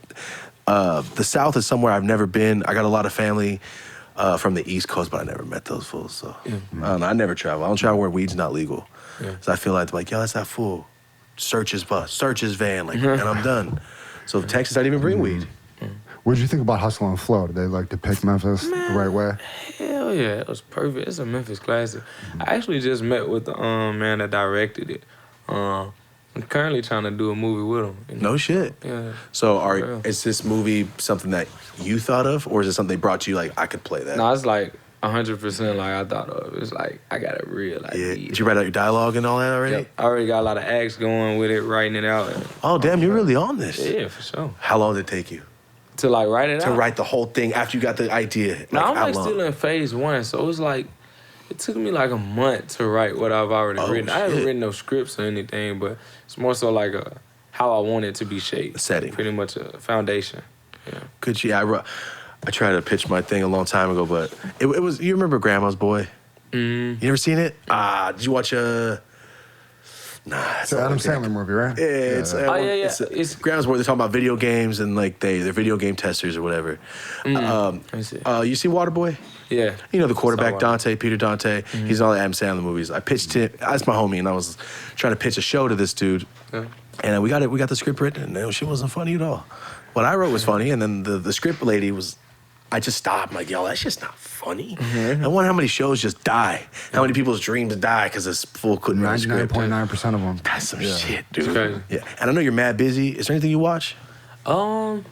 the South is somewhere I've never been. I got a lot of family from the East Coast, but I never met those fools. So I don't know. I never travel. I don't travel where weed's not legal. Yeah. So I feel like yo, that's that fool. Search his bus, search his van, like, and I'm done. So Texas, I didn't even bring weed. What did you think about Hustle and Flow? Did they like depict Memphis the right way? Hell yeah, it was perfect. It's a Memphis classic. I actually just met with the man that directed it. I'm currently trying to do a movie with him. You know? No shit. Yeah. So is this movie something that you thought of, or is it something they brought to you like, I could play that? No, it's like 100% like I thought of. It's like I got a real idea. Yeah. Did you write out your dialogue and all that already? Yep. I already got a lot of acts going with it, writing it out. Oh, damn, you're really on this. Yeah, for sure. How long did it take you? To like write it out? To write the whole thing after you got the idea? No, I'm like still in phase 1, so it was like, it took me like a month to write what I've already written. I haven't written no scripts or anything, but it's more so like how I want it to be shaped. A setting. Pretty much a foundation. Yeah. Good shit. I tried to pitch my thing a long time ago, but it was, you remember Grandma's Boy? You never seen it? Did you watch Nah, it's an Adam Sandler movie, right? Yeah, it's Grandma's Boy. They're talking about video games and like they're video game testers or whatever. You see Waterboy? Yeah. You know the quarterback, Peter Dante. He's in all the Adam Sandler movies. I pitched him. That's my homie, and I was trying to pitch a show to this dude. Yeah. And we got the script written, and shit wasn't funny at all. What I wrote was funny, and then the script lady was. I just stopped. I'm like, yo, that's just not funny. I wonder how many shows just die. How many people's dreams die because this fool couldn't write a script. 99.9% of them. That's some shit, dude. Crazy. Yeah, and I know you're mad busy. Is there anything you watch? As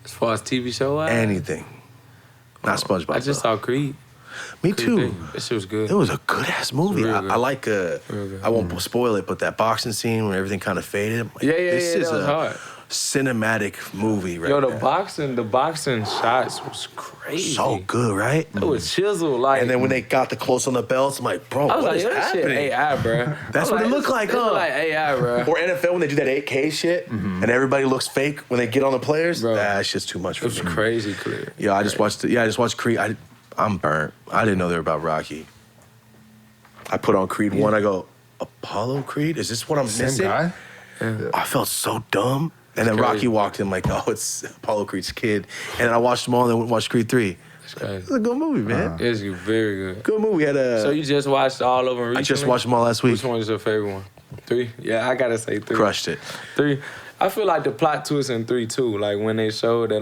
far as TV show, anything. Not SpongeBob. I just saw Creed. Me too. That shit was good. It was a good ass movie. I like I won't spoil it, but that boxing scene where everything kind of faded. Like, this is that was hard. Cinematic movie, right? Yo, the boxing shots was crazy. So good, right? It was chiseled, like. And then when they got the close on the belts, I'm like, bro, what is happening? Shit AI, bro. That's what it looked like, huh? It looked like AI, bro. Or NFL when they do that 8K shit, and everybody looks fake when they get on the players. Bro, that's just too much for me. It was crazy clear. Yeah, I just watched Creed. I'm burnt. I didn't know they were about Rocky. I put on Creed 1. I go, Apollo Creed? Is this what I'm missing? Same guy? Yeah. I felt so dumb. And then Rocky walked in like, oh, it's Apollo Creed's kid. And then I watched them all and then watched Creed 3. It's a good movie, man. It's very good. Good movie. So you just watched all of them recently? I just watched them all last week. Which one is your favorite one? 3? Yeah, I gotta say 3. Crushed it. 3. I feel like the plot twist in 3 too. Like when they showed that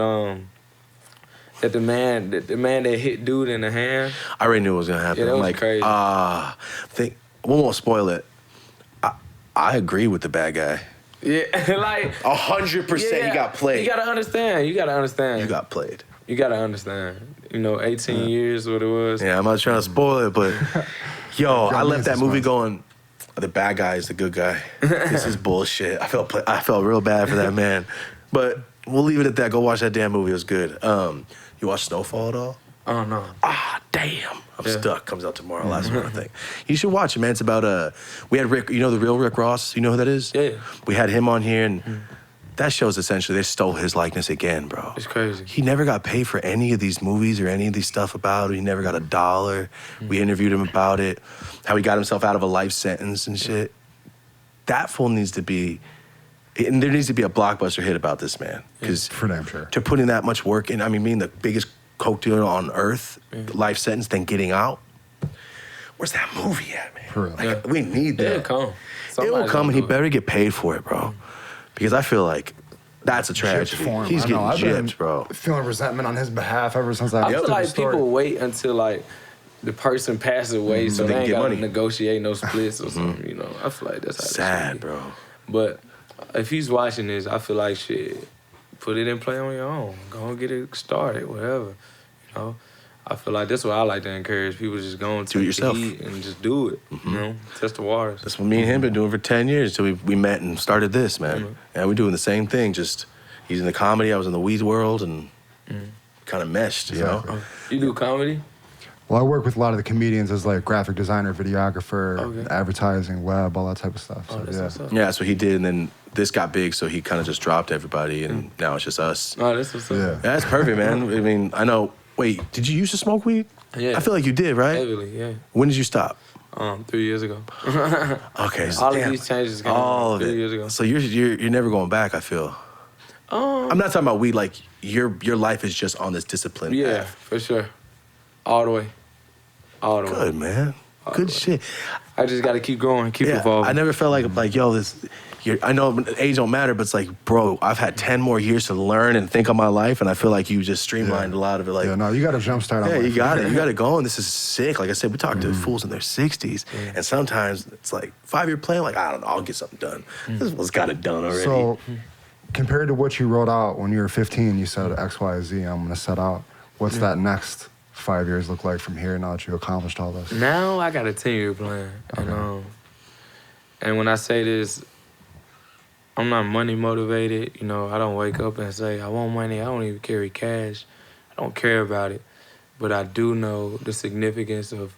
the man that hit dude in the hand. I already knew it was gonna happen. Yeah, that was like, crazy. We won't spoil it. I agree with the bad guy. Yeah, like 100%. He got played. You gotta understand. You got played. You gotta understand. 18 years what it was. Yeah, I'm not trying to spoil it, but yo, I left that movie going, the bad guy is the good guy. This is bullshit. I felt real bad for that man. But we'll leave it at that. Go watch that damn movie. It was good. You watch Snowfall at all? Oh, no. Damn. I'm stuck. Comes out tomorrow. Last one, I think. You should watch it, man. It's about we had Rick. You know the real Rick Ross? You know who that is? Yeah. We had him on here, and that shows essentially they stole his likeness again, bro. It's crazy. He never got paid for any of these movies or any of these stuff about it. He never got $1. We interviewed him about it, how he got himself out of a life sentence and shit. That fool needs to be, and there needs to be a blockbuster hit about this man. Because for damn sure. To putting that much work in, I mean, being the biggest coke dealer on earth, life sentence, then getting out. Where's that movie at, man? For real. Like, we need that. It'll come. It will come, and he better get paid for it, bro. Because I feel like that's a tragedy. He's getting gypped, bro. Feeling resentment on his behalf ever since I feel like people wait until like the person passes away so they ain't got to negotiate no splits or something. I feel like that's how sad, bro. But if he's watching this, I feel like shit. Put it in play on your own. Go and get it started, whatever. I feel like that's what I like to encourage people: just go and do it yourself and just do it. You know, test the waters. That's what me and him been doing for 10 years until we met and started this, man. And we're doing the same thing. Just he's in the comedy, I was in the weed world, and kind of meshed. You know. You do comedy? Well, I work with a lot of the comedians as like graphic designer, videographer, advertising, web, all that type of stuff. So, yeah, that's what he did, and then this got big, so he kind of just dropped everybody, and now it's just us. Oh, that's what's up. Yeah. That's perfect, man. I mean, I know. Wait, did you used to smoke weed? Yeah. I feel like you did, right? Heavily, yeah. When did you stop? 3 years ago. Okay. So all of these changes came all of 3 it. years ago. So you're never going back, I feel. I'm not talking about weed. Like your life is just on this discipline. Yeah, path. for sure. All the way. All the way. Good, man. Good shit. I just got to keep going, keep evolving. I never felt like yo, I know age don't matter, but it's like, bro, I've had 10 more years to learn and think on my life, and I feel like you just streamlined a lot of it. Like, no, you got to jumpstart on life. You got it. You got to go, and this is sick. Like I said, we talk to fools in their 60s, and sometimes it's like 5-year plan, like, I don't know, I'll get something done. This one's got it done already. So, compared to what you wrote out when you were 15, you said X, Y, Z, I'm going to set out. What's that next 5 years look like from here now that you accomplished all this? Now I got a 10-year plan. And when I say this, I'm not money motivated. You know, I don't wake up and say, I want money. I don't even carry cash. I don't care about it. But I do know the significance of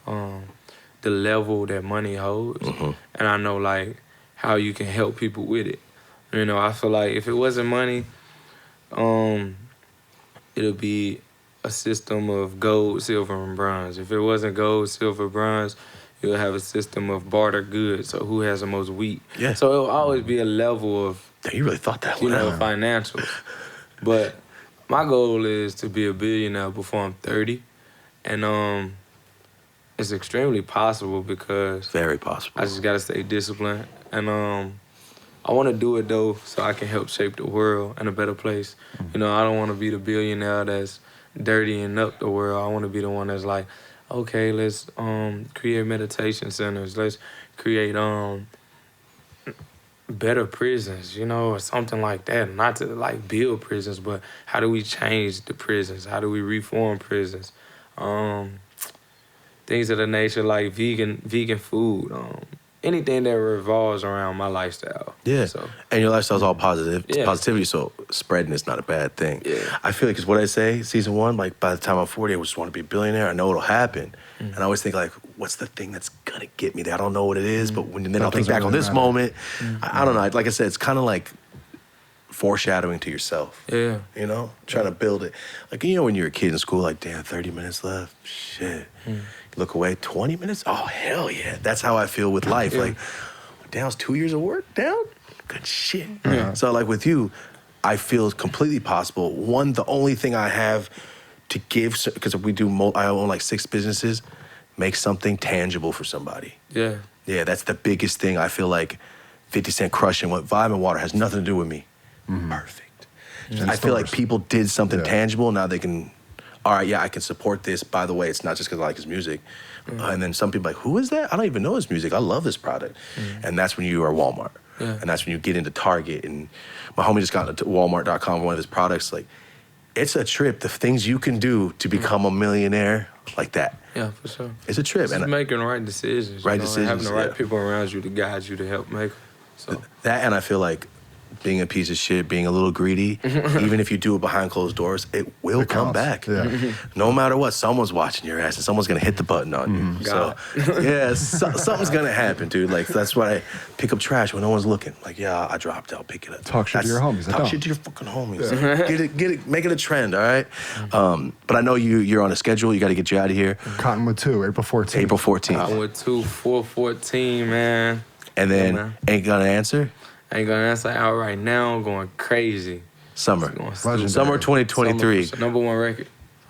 the level that money holds. And I know, like, how you can help people with it. You know, I feel like if it wasn't money, it'll be a system of gold, silver, and bronze. If it wasn't gold, silver, bronze, you'll have a system of barter goods. So who has the most wheat? Yeah. So it'll always be a level of, you really thought that you know, financials. But my goal is to be a billionaire before I'm 30. And it's extremely possible because very possible. I just gotta stay disciplined. And I wanna do it though so I can help shape the world in a better place. You know, I don't wanna be the billionaire that's dirtying up the world. I wanna be the one that's like, okay, let's create meditation centers. Let's create better prisons, you know, or something like that. Not to like build prisons, but how do we change the prisons? How do we reform prisons? Things of the nature like vegan food. Anything that revolves around my lifestyle. Yeah. So. And your lifestyle's all positive. It's positivity, so spreading is not a bad thing. Yeah. I feel like it's what I say, season 1, like by the time I'm 40, I just want to be a billionaire. I know it'll happen. And I always think like, what's the thing that's gonna get me there? I don't know what it is, but then I'll think back on this moment. I don't know. Like I said, it's kind of like foreshadowing to yourself. Yeah. You know? Trying to build it. Like, you know, when you're a kid in school, like, damn, 30 minutes left. Shit. Look away, 20 minutes? Oh, hell yeah. That's how I feel with life. Like, damn, it's 2 years of work down? Good shit. So, like, with you, I feel completely possible. One, the only thing I have to give, because I own like 6 businesses, make something tangible for somebody. Yeah. Yeah, that's the biggest thing. I feel like 50 Cent Crushin' what Vibe and Water has nothing to do with me. Perfect. I feel like people did something tangible, now they can, all right, I can support this. By the way, it's not just because I like his music. And then some people are like, who is that? I don't even know his music. I love this product. And that's when you are Walmart. And that's when you get into Target. And my homie just got into Walmart.com, one of his products. Like, it's a trip. The things you can do to become a millionaire like that. Yeah, for sure. It's a trip. Just making the right decisions. Right decisions. Having the right people around you to guide you to help make them. So. That, and I feel like being a piece of shit, being a little greedy, even if you do it behind closed doors, it will come back. No matter what, someone's watching your ass and someone's gonna hit the button on you. So, something's gonna happen, dude. Like, that's why I pick up trash when no one's looking. Like, I dropped it, I'll pick it up. Talk shit to your homies. Talk shit to your fucking homies. Get it, make it a trend, all right? But I know you're on a schedule. You got to get you out of here. Cottonwood 2, April 14th. April 14th. Cottonwood 2, 4/14, man. And then Ain't Gonna Answer? Ain't Gonna Answer out right now. Going crazy. Summer 2023. Summer, #1 record.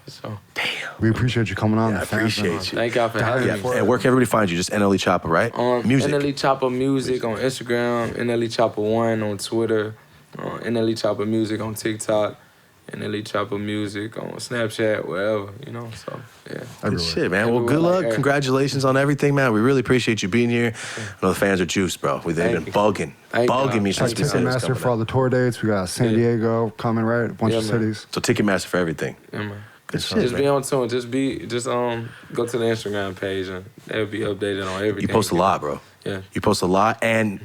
So. Damn. We appreciate you coming on. I appreciate you. Thank y'all for having me. And where can everybody find you? Just NLE Choppa, right? Music. NLE Choppa Music on Instagram, NLE Choppa 1 on Twitter, NLE Choppa Music on TikTok, NLE Choppa Music on Snapchat, wherever, you know, so, yeah. Good shit, man. Well, good luck. Congratulations on everything, man. We really appreciate you being here. I know the fans are juiced, bro. They've been bugging me since we said Ticketmaster for all the tour dates. We got San Diego coming, right? A bunch of cities. So Ticketmaster for everything. Yeah, man. Good shit, Just man. be on tune. Just go to the Instagram page and it'll be updated on everything. You post a lot, bro. Yeah. You post a lot and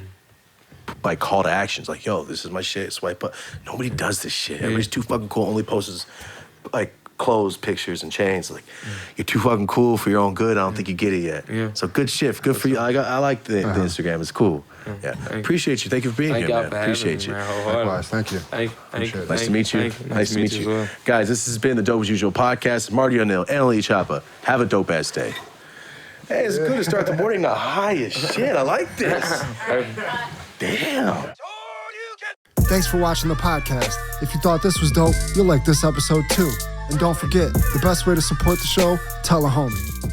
like call to actions. Like, yo, this is my shit. Swipe up. Nobody does this shit. Everybody's too fucking cool. Only posts like clothes, pictures, and chains. Like, you're too fucking cool for your own good. I don't think you get it yet. Yeah. So good shit. Good for you. I like the Instagram. It's cool. Yeah. Appreciate you. Thank you for being here, man. Appreciate you. Likewise. Thank you. Nice to meet you. Nice to meet you. Well. Guys, this has been the Dope as Usual podcast. Marty O'Neill, NLE Choppa. Have a dope ass day. Hey, it's good to start the morning the high as shit. I like this. Damn. Thanks for watching the podcast. If you thought this was dope, you'll like this episode too. And don't forget, the best way to support the show, tell a homie.